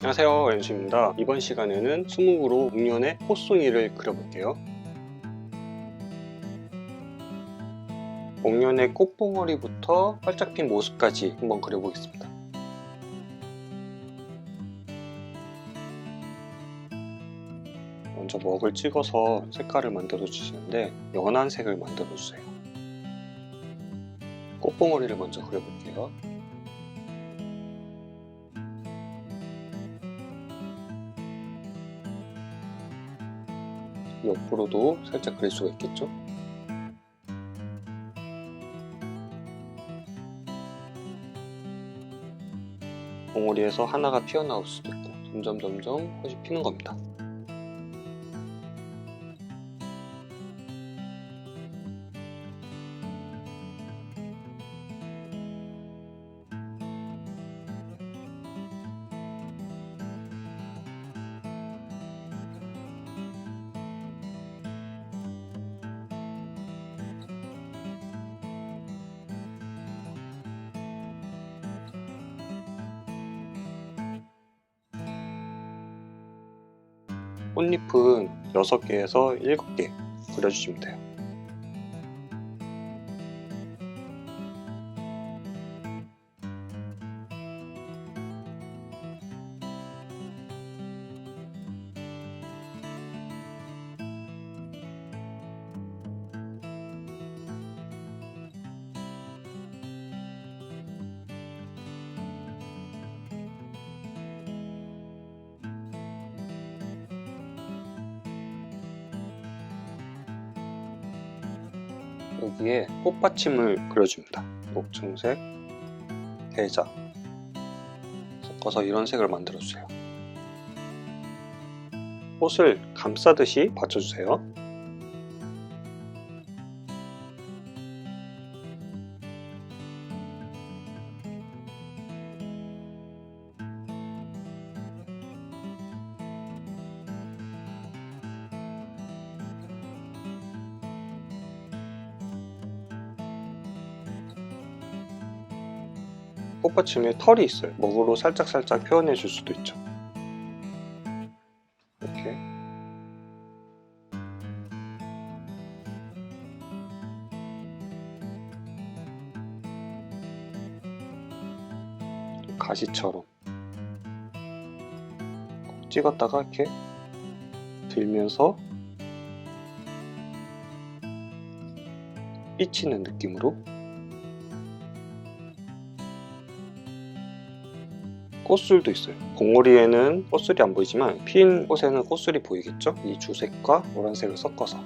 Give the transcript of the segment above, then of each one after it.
안녕하세요, 연수입니다. 이번 시간에는 스무으로 목련의 꽃송이를 그려볼게요. 목련의 꽃봉오리부터 활짝 핀 모습까지 한번 그려보겠습니다. 먼저 먹을 찍어서 색깔을 만들어 주시는데 연한 색을 만들어 주세요. 꽃봉오리를 먼저 그려볼게요. 옆으로도 살짝 그릴 수가 있겠죠? 봉오리에서 하나가 피어나올 수도 있고 점점 꽃이 피는 겁니다. 꽃잎은 6개에서 7개 그려주시면 돼요. 여기에 꽃받침을 그려줍니다. 녹청색, 대자 섞어서 이런 색을 만들어주세요. 꽃을 감싸듯이 받쳐주세요. 꽃받침에 털이 있어요. 먹으로 살짝 표현해 줄 수도 있죠. 이렇게 가시처럼 찍었다가 이렇게 들면서 삐치는 느낌으로 꽃술도 있어요. 봉오리에는 꽃술이 안 보이지만 핀 꽃에는 꽃술이 보이겠죠? 이 주색과 노란색을 섞어서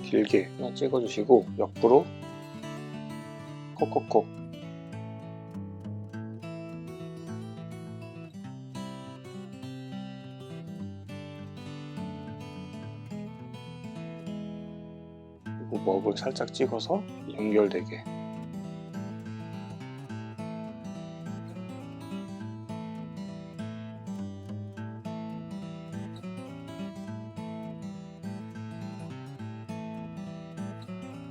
길게 하나 찍어주시고 옆으로 콕콕콕 그리고 먹을 살짝 찍어서 연결되게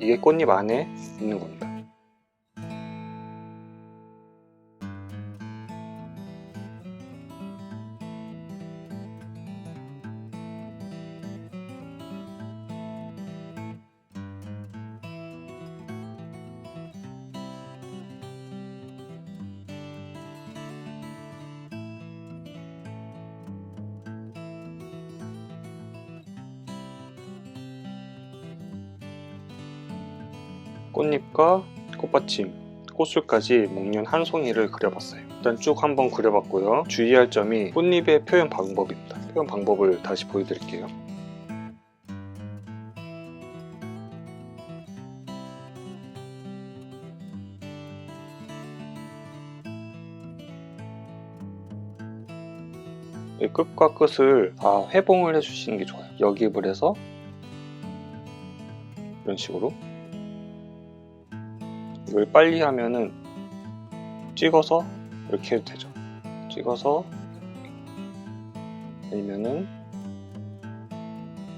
이게 꽃잎 안에 있는 겁니다. 꽃잎과 꽃받침, 꽃술까지 목련 한 송이를 그려봤어요. 일단 쭉 한번 그려봤고요. 주의할 점이 꽃잎의 표현 방법입니다. 표현 방법을 다시 보여드릴게요. 끝과 끝을 다 회봉을 해주시는 게 좋아요. 역입을 해서 이런 식으로 이걸 빨리 하면은 찍어서 이렇게 해도 되죠. 찍어서 아니면은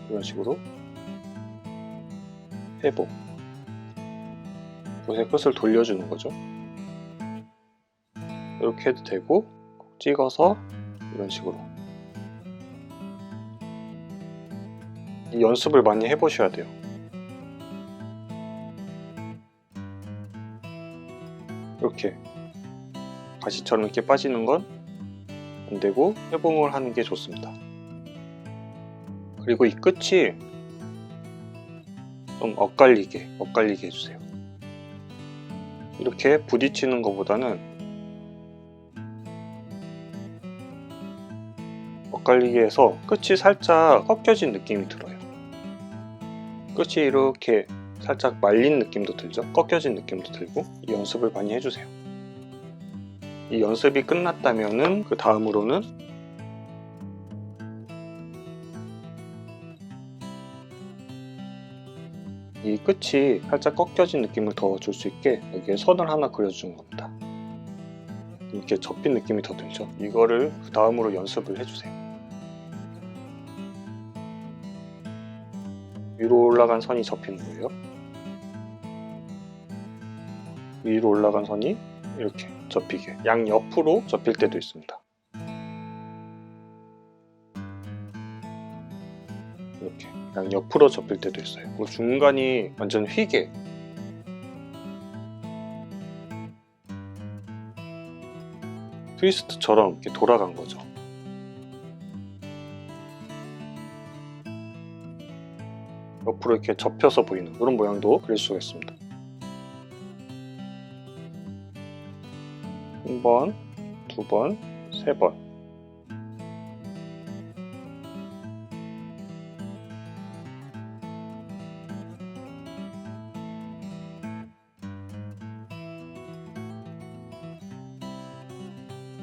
이런 식으로 회복. 붓의 끝을 돌려주는 거죠. 이렇게 해도 되고, 찍어서 이런 식으로. 이 연습을 많이 해보셔야 돼요. 이렇게 가시처럼 이렇게 빠지는 건 안 되고 회복을 하는 게 좋습니다. 그리고 이 끝이 좀 엇갈리게 해주세요. 이렇게 부딪히는 것보다는 엇갈리게 해서 끝이 살짝 꺾여진 느낌이 들어요. 끝이 이렇게 살짝 말린 느낌도 들죠? 꺾여진 느낌도 들고. 이 연습을 많이 해주세요. 이 연습이 끝났다면은 그 다음으로는 이 끝이 살짝 꺾여진 느낌을 더 줄 수 있게 여기에 선을 하나 그려주는 겁니다. 이렇게 접힌 느낌이 더 들죠? 이거를 그 다음으로 연습을 해주세요. 위로 올라간 선이 접히는 거예요. 위로 올라간 선이 이렇게 접히게, 양옆으로 접힐 때도 있습니다. 이렇게 양옆으로 접힐 때도 있어요. 그리고 중간이 완전 휘게, 트위스트처럼 이렇게 돌아간 거죠. 옆으로 이렇게 접혀서 보이는 그런 모양도 그릴 수가 있습니다. 한 번, 두 번, 세 번.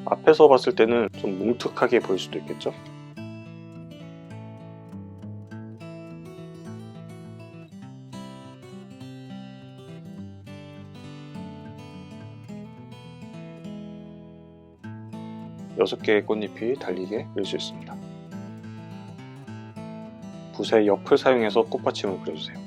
앞에서 봤을 때는 좀 뭉툭하게 보일 수도 있겠죠? 여섯 개의 꽃잎이 달리게 그릴 수 있습니다. 붓의 옆을 사용해서 꽃받침을 그려주세요.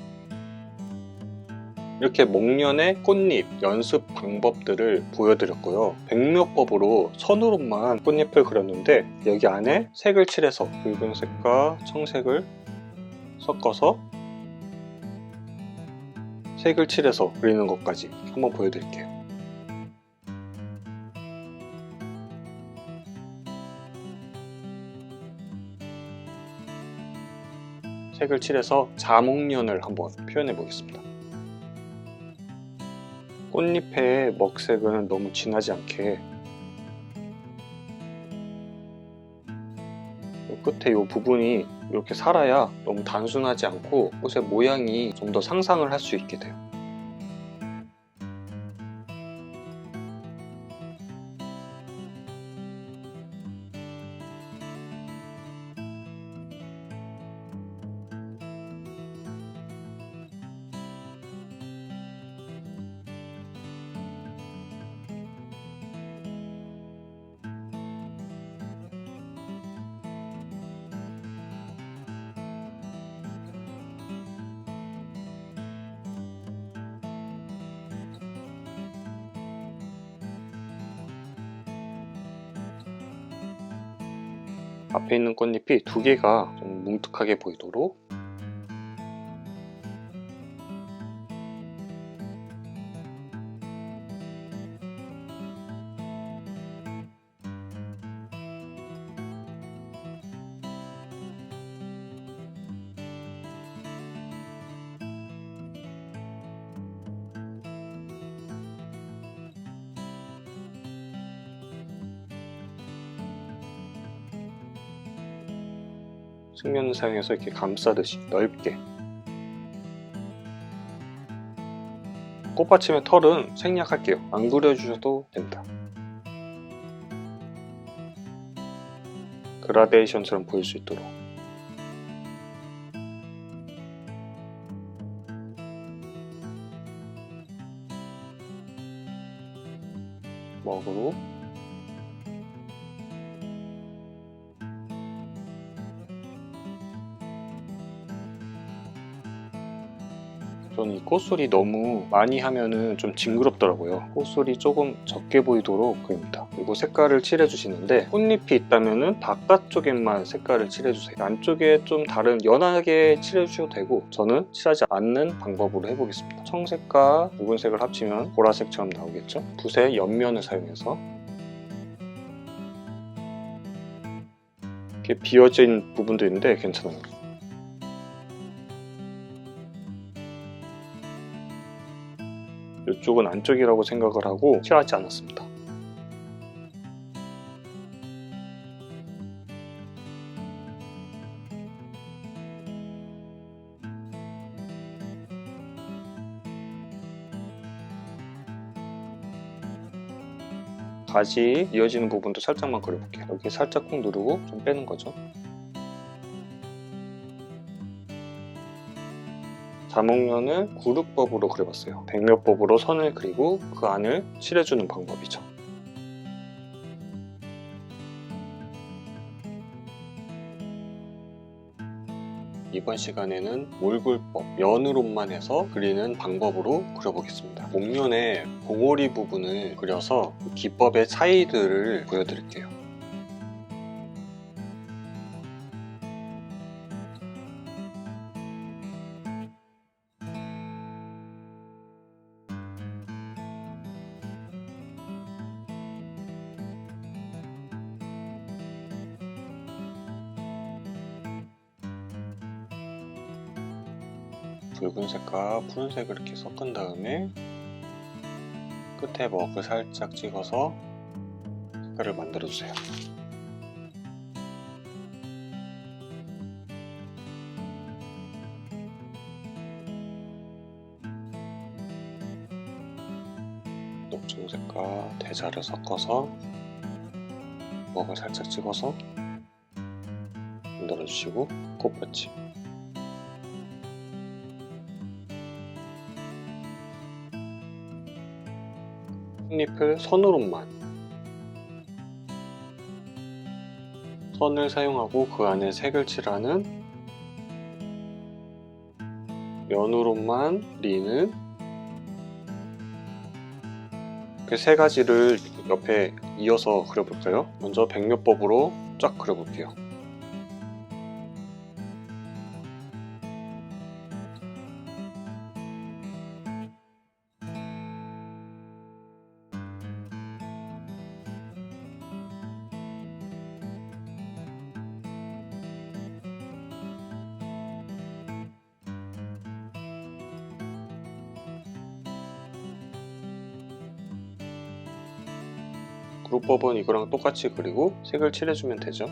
이렇게 목련의 꽃잎 연습 방법들을 보여드렸고요. 백묘법으로 선으로만 꽃잎을 그렸는데 여기 안에 색을 칠해서 붉은색과 청색을 섞어서 색을 칠해서 그리는 것까지 한번 보여드릴게요. 색을 칠해서 자목련을 한번 표현해 보겠습니다. 꽃잎의 먹색은 너무 진하지 않게 이 끝에 이 부분이 이렇게 살아야 너무 단순하지 않고 꽃의 모양이 좀 더 상상을 할 수 있게 돼요. 앞에 있는 꽃잎이 두 개가 좀 뭉툭하게 보이도록 측면을 사용해서 이렇게 감싸듯이 넓게. 꽃받침의 털은 생략할게요. 안 그려주셔도 됩니다. 그라데이션처럼 보일 수 있도록. 먹으로 저는 이 꽃소리 너무 많이 하면은 좀 징그럽더라고요. 꽃소리 조금 적게 보이도록 그립니다. 그리고 색깔을 칠해주시는데 꽃잎이 있다면은 바깥쪽에만 색깔을 칠해주세요. 안쪽에 좀 다른 연하게 칠해주셔도 되고, 저는 칠하지 않는 방법으로 해보겠습니다. 청색과 붉은색을 합치면 보라색처럼 나오겠죠? 붓의 옆면을 사용해서 이렇게 비어진 부분도 있는데 괜찮아요. 이쪽은 안쪽이라고 생각을 하고 칠하지 않았습니다. 가지 이어지는 부분도 살짝만 그려볼게요. 여기 살짝 꾹 누르고 좀 빼는 거죠. 자목련을 구륵법으로 그려봤어요. 백몇법으로 선을 그리고 그 안을 칠해주는 방법이죠. 이번 시간에는 몰굴법, 연으로만 해서 그리는 방법으로 그려보겠습니다. 목련의 봉오리 부분을 그려서 기법의 차이들을 보여드릴게요. 붉은색과 푸른색을 이렇게 섞은 다음에 끝에 먹을 살짝 찍어서 색깔을 만들어주세요. 녹청색과 대자를 섞어서 먹을 살짝 찍어서 만들어주시고, 꽃받침 꽃잎을 선으로만 선을 사용하고 그 안에 색을 칠하는 면으로만 그리는 그 세 가지를 옆에 이어서 그려볼까요? 먼저 백몇법으로 쫙 그려볼게요. 구륵법은 이거랑 똑같이 그리고 색을 칠해주면 되죠.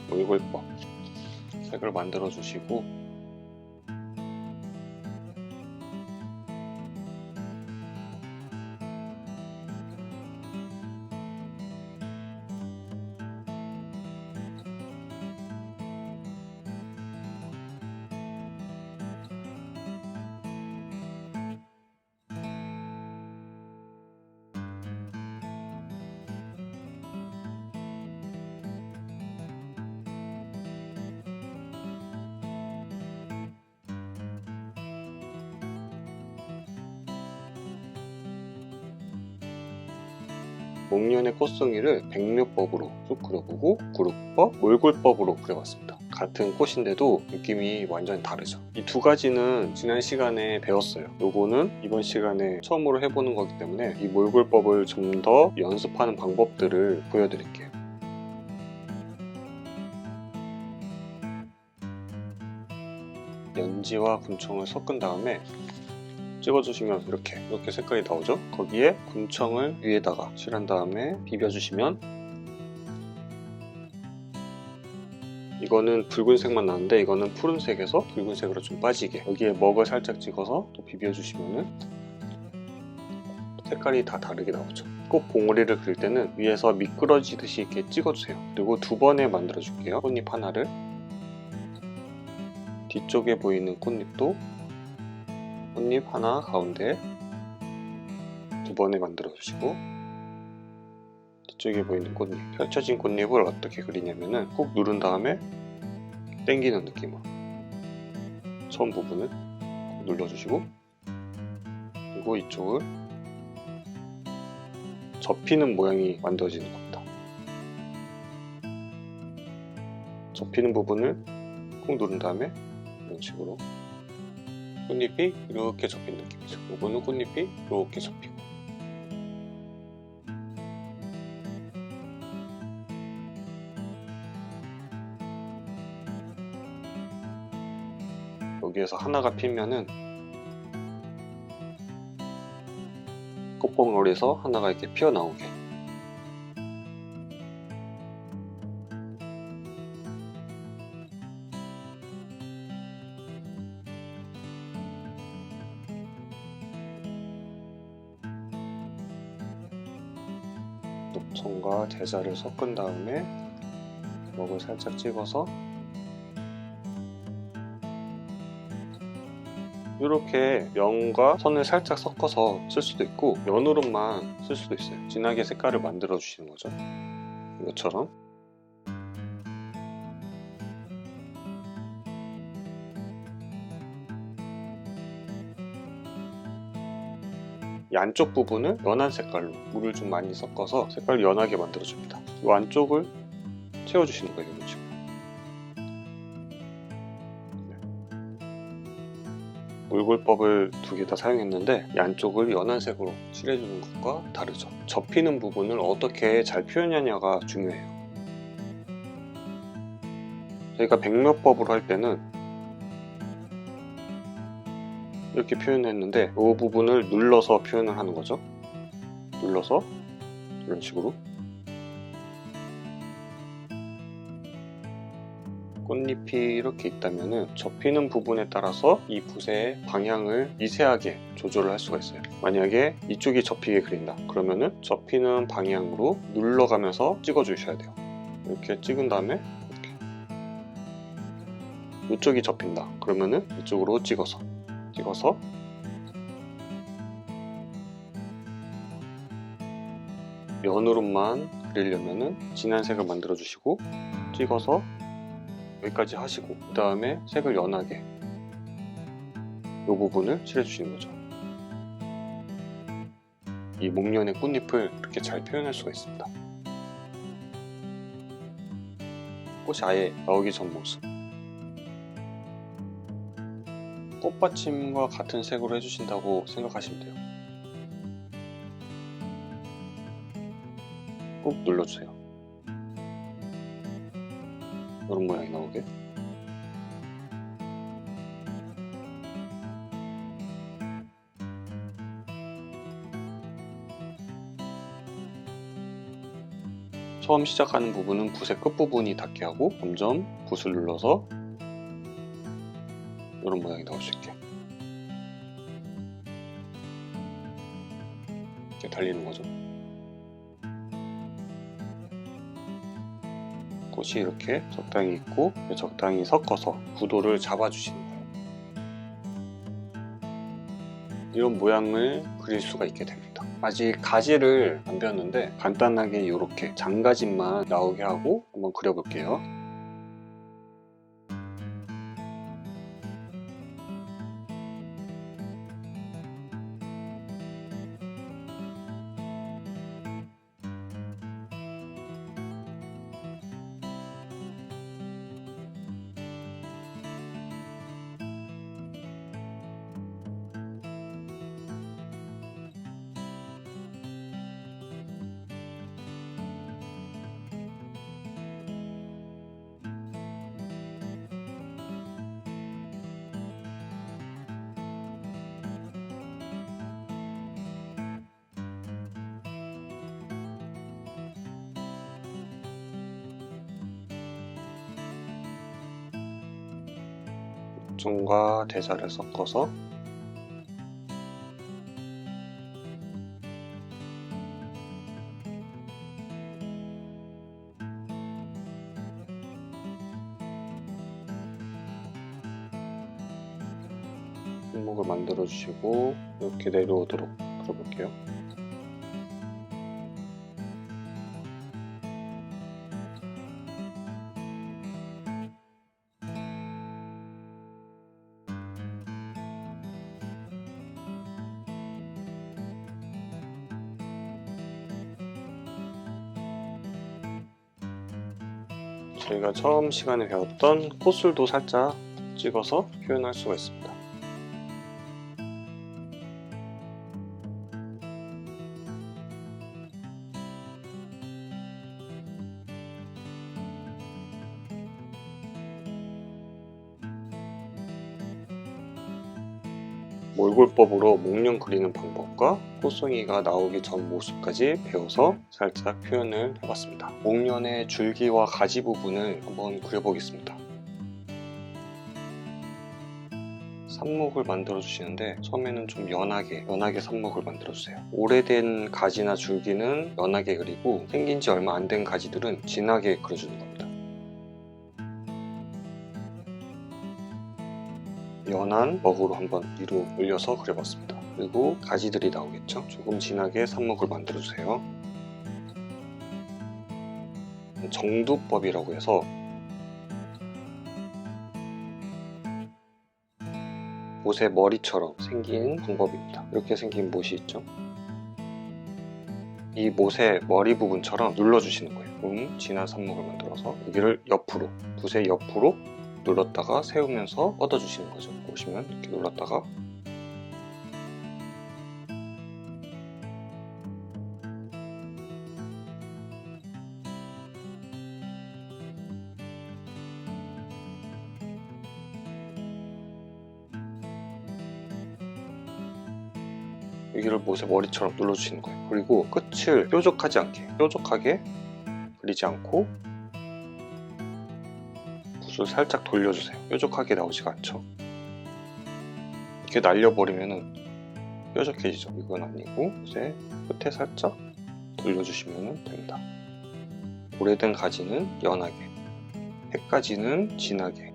몰골법 색을 만들어 주시고, 목련의 꽃송이를 백묘법으로 쭉 그려보고 구륵법, 몰골법으로 그려봤습니다. 같은 꽃인데도 느낌이 완전히 다르죠. 이 두 가지는 지난 시간에 배웠어요. 요거는 이번 시간에 처음으로 해보는 거기 때문에 이 몰골법을 좀 더 연습하는 방법들을 보여드릴게요. 연지와 군청을 섞은 다음에 찍어주시면 이렇게 색깔이 나오죠. 거기에 군청을 위에다가 칠한 다음에 비벼주시면 이거는 붉은색만 나는데 이거는 푸른색에서 붉은색으로 좀 빠지게 여기에 먹을 살짝 찍어서 또 비벼주시면은 색깔이 다 다르게 나오죠. 꼭 봉우리를 그릴 때는 위에서 미끄러지듯이 이렇게 찍어주세요. 그리고 두 번에 만들어 줄게요. 꽃잎 하나를 뒤쪽에 보이는 꽃잎도 꽃잎 하나 가운데 두 번에 만들어 주시고, 뒤쪽에 보이는 꽃잎, 펼쳐진 꽃잎을 어떻게 그리냐면은 꾹 누른 다음에 당기는 느낌으로 처음 부분을 꾹 눌러주시고, 그리고 이쪽을 접히는 모양이 만들어지는 겁니다. 접히는 부분을 꾹 누른 다음에 이런 식으로 꽃잎이 이렇게 접힌 느낌이죠. 이거는 꽃잎이 이렇게 접히고, 여기에서 하나가 피면은 꽃봉오리에서 하나가 이렇게 피어나오게, 녹청과 대자를 섞은 다음에 먹을 살짝 찍어서 이렇게 면과 선을 살짝 섞어서 쓸 수도 있고 면으로만 쓸 수도 있어요. 진하게 색깔을 만들어 주시는 거죠. 이것처럼. 이 안쪽 부분을 연한 색깔로 물을 좀 많이 섞어서 색깔을 연하게 만들어 줍니다. 이 안쪽을 채워 주시는 거예요. 이런 식으로. 물굴법을 두 개 다 사용했는데 이 안쪽을 연한색으로 칠해주는 것과 다르죠. 접히는 부분을 어떻게 잘 표현하냐가 중요해요. 저희가 백묘법으로 할 때는 이렇게 표현했는데 이 부분을 눌러서 표현을 하는 거죠. 눌러서 이런 식으로 꽃잎이 이렇게 있다면 접히는 부분에 따라서 이 붓의 방향을 미세하게 조절을 할 수가 있어요. 만약에 이쪽이 접히게 그린다 그러면은 접히는 방향으로 눌러가면서 찍어 주셔야 돼요. 이렇게 찍은 다음에 이렇게. 이쪽이 접힌다 그러면은 이쪽으로 찍어서 면으로만 그리려면은 진한 색을 만들어 주시고 찍어서 여기까지 하시고 그 다음에 색을 연하게 이 부분을 칠해주시는 거죠. 이 목련의 꽃잎을 이렇게 잘 표현할 수가 있습니다. 꽃이 아예 나오기 전 모습. 꽃받침과 같은 색으로 해주신다고 생각하시면 돼요. 꾹 눌러주세요. 이런 모양이 나오게. 처음 시작하는 부분은 붓의 끝부분이 닿게 하고 점점 붓을 눌러서 이런 모양이 나올 수 있게 이렇게 달리는 거죠. 꽃이 이렇게 적당히 있고 적당히 섞어서 구도를 잡아주시는 거예요. 이런 모양을 그릴 수가 있게 됩니다. 아직 가지를 안 배웠는데 간단하게 이렇게 장가지만 나오게 하고 한번 그려볼게요. 각종과 대자를 섞어서 손목을 만들어 주시고 이렇게 내려오도록 그려볼게요. 저희가 처음 시간에 배웠던 콧술도 살짝 찍어서 표현할 수가 있습니다. 몰골법으로 목련 그리는 방법과 꽃송이가 나오기 전 모습까지 배워서 살짝 표현을 해봤습니다. 목련의 줄기와 가지 부분을 한번 그려보겠습니다. 삽목을 만들어 주시는데 처음에는 좀 연하게 삽목을 만들어 주세요. 오래된 가지나 줄기는 연하게 그리고 생긴 지 얼마 안 된 가지들은 진하게 그려주는 겁니다. 연한 먹으로 한번 위로 올려서 그려봤습니다. 그리고 가지들이 나오겠죠? 조금 진하게 삽목을 만들어 주세요. 정두법이라고 해서 못의 머리처럼 생긴 방법입니다. 이렇게 생긴 못이 있죠? 이 못의 머리 부분처럼 눌러주시는 거예요. 진한 삽목을 만들어서 여기를 옆으로, 붓의 옆으로 눌렀다가 세우면서 뻗어주시는 거죠. 보시면 이렇게 눌렀다가 여기를 못의 머리처럼 눌러주시는 거예요. 그리고 끝을 뾰족하게 그리지 않고 붓을 살짝 돌려주세요. 뾰족하게 나오지가 않죠. 이렇게 날려버리면 뾰족해지죠. 이건 아니고 붓의 끝에 살짝 돌려주시면 됩니다. 오래된 가지는 연하게, 햇가지는 진하게,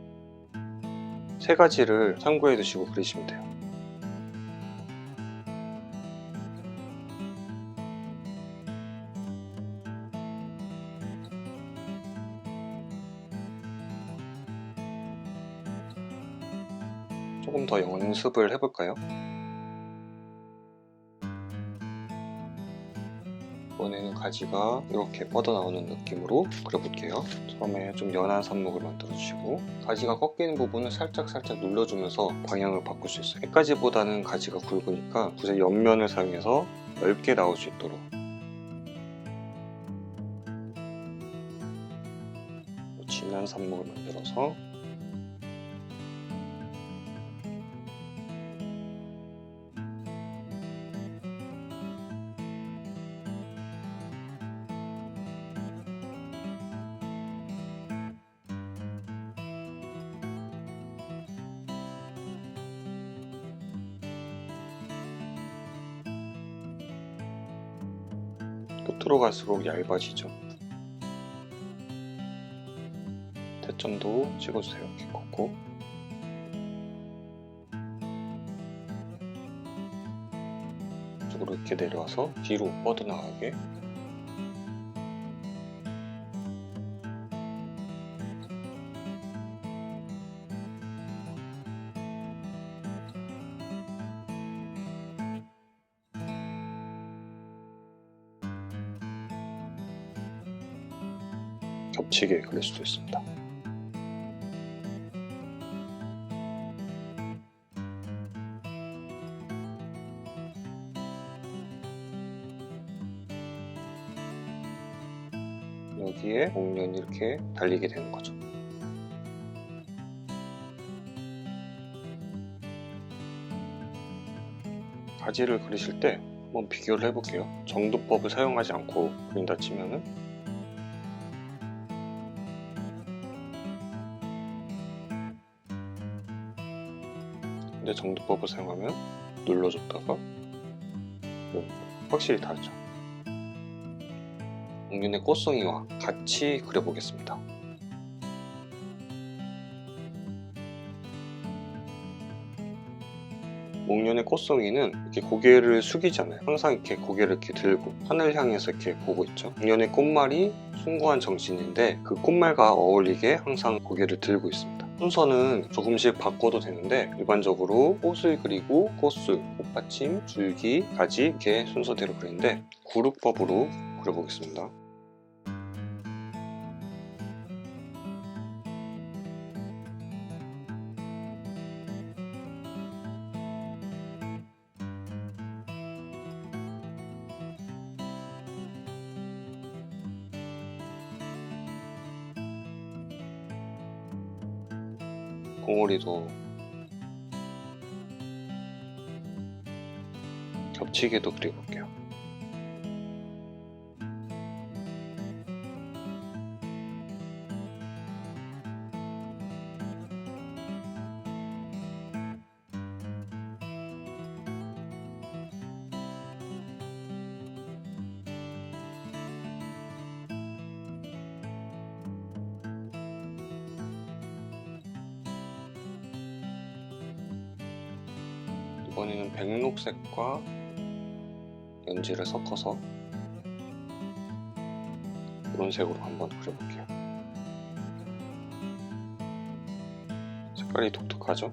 세 가지를 참고해 두시고 그리시면 돼요. 조금 더 연습을 해볼까요? 이번에는 가지가 이렇게 뻗어나오는 느낌으로 그려볼게요. 처음에 좀 연한 삽목을 만들어주시고 가지가 꺾이는 부분을 살짝 눌러주면서 방향을 바꿀 수 있어요. 햇가지보다는 가지가 굵으니까 붓의 옆면을 사용해서 넓게 나올 수 있도록 진한 삽목을 만들어서 끝으로 갈수록 얇아지죠. 태점도 찍어주세요. 이렇게 꺾고 이쪽으로 이렇게 내려와서 뒤로 뻗어나가게 겹치게 그릴 수도 있습니다. 여기에 목련이 이렇게 달리게 되는 거죠. 가지를 그리실 때 한번 비교를 해볼게요. 정두법을 사용하지 않고 그린다 치면은 근데 정두법을 사용하면 눌러줬다가 확실히 다르죠. 목련의 꽃송이와 같이 그려보겠습니다. 목련의 꽃송이는 이렇게 고개를 숙이잖아요. 항상 이렇게 고개를 이렇게 들고 하늘 향해서 이렇게 보고 있죠. 목련의 꽃말이 숭고한 정신인데 그 꽃말과 어울리게 항상 고개를 들고 있습니다. 순서는 조금씩 바꿔도 되는데 일반적으로 꽃을 그리고 꽃술, 꽃받침, 줄기, 가지 이렇게 순서대로 그리는데 구룩법으로 그려보겠습니다. 봉오리도 겹치게도 그려볼게요. 이번에는 백록색과 연지를 섞어서 이런 색으로 한번 그려볼게요. 색깔이 독특하죠?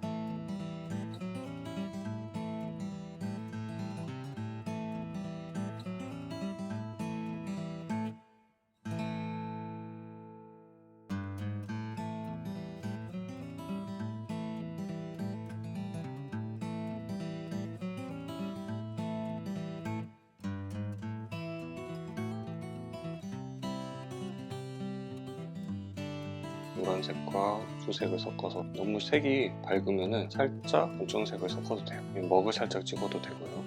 노란색과 주색을 섞어서 너무 색이 밝으면 살짝 검정색을 섞어도 돼요. 먹을 살짝 찍어도 되고요.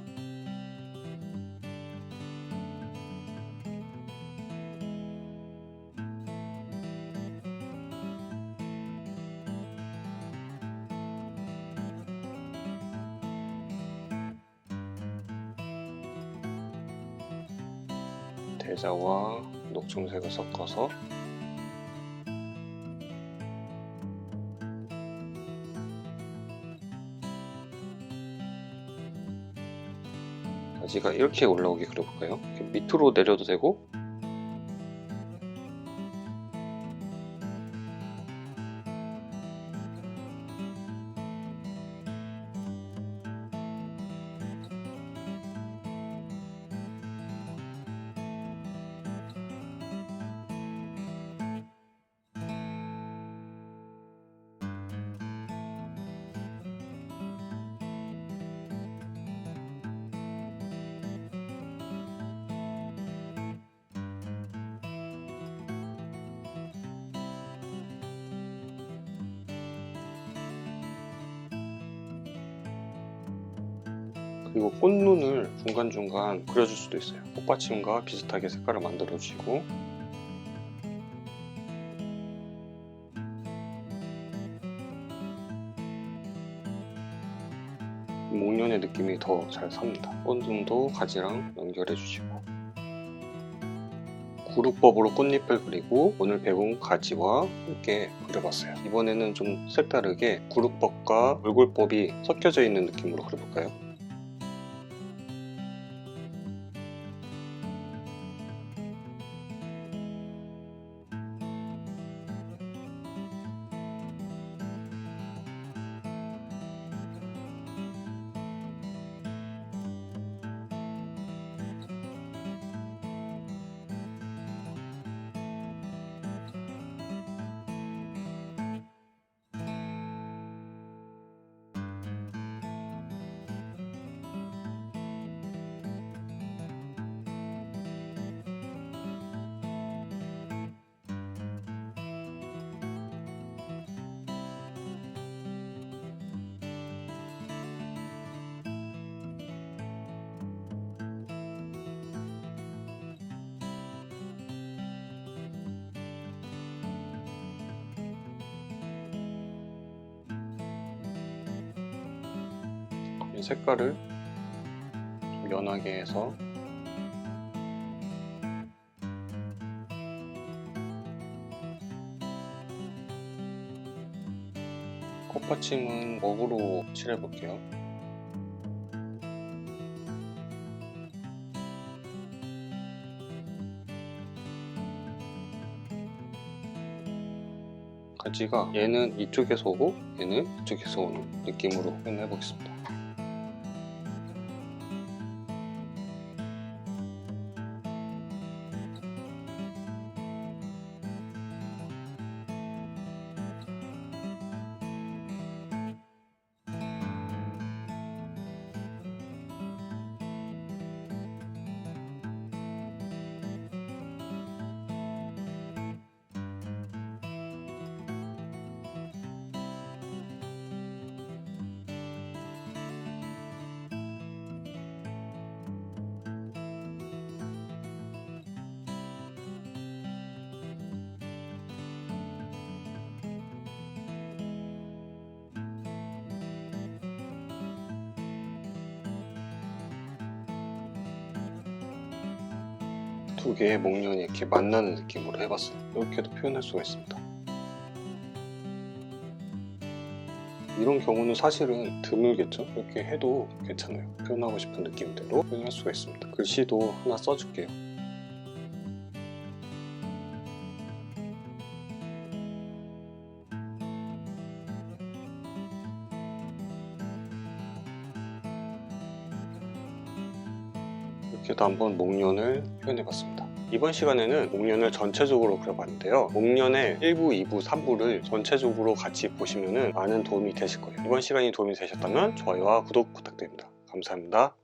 대자와 녹청색을 섞어서 가지가 이렇게 올라오게 그려볼까요? 이렇게 밑으로 내려도 되고 그리고 꽃눈을 중간중간 그려줄 수도 있어요. 꽃받침과 비슷하게 색깔을 만들어주시고 목련의 느낌이 더 잘 삽니다. 꽃눈도 가지랑 연결해주시고 구룩법으로 꽃잎을 그리고 오늘 배운 가지와 함께 그려봤어요. 이번에는 좀 색다르게 구룩법과 얼굴법이 섞여져 있는 느낌으로 그려볼까요? 이 색깔을 좀 연하게 해서 꽃받침은 먹으로 칠해볼게요. 가지가 얘는 이쪽에서 오고 얘는 이쪽에서 오는 느낌으로 표현해보겠습니다. 두 개의 목련이 이렇게 만나는 느낌으로 해봤어요. 이렇게도 표현할 수가 있습니다. 이런 경우는 사실은 드물겠죠? 이렇게 해도 괜찮아요. 표현하고 싶은 느낌대로 표현할 수가 있습니다. 글씨도 하나 써줄게요. 이렇게도 한번 목련을 표현해봤습니다. 이번 시간에는 목련을 전체적으로 그려봤는데요. 목련의 1부, 2부, 3부를 전체적으로 같이 보시면 많은 도움이 되실 거예요. 이번 시간이 도움이 되셨다면 좋아요와 구독 부탁드립니다. 감사합니다.